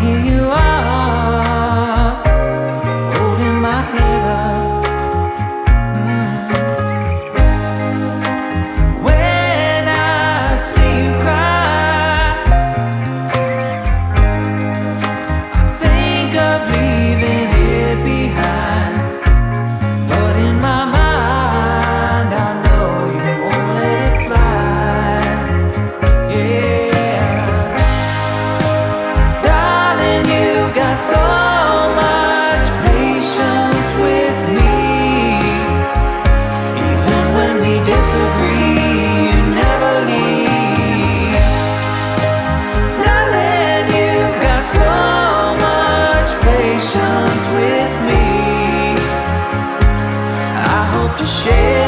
here you are, holding my head up. When I see you cry, I think of leaving it behind. But in my mind, I know you won't let it fly. Yeah, darling, you've got so much patience with me. Even when we disagree, you never leave. Darling, you've got so much patience with me. I hope to share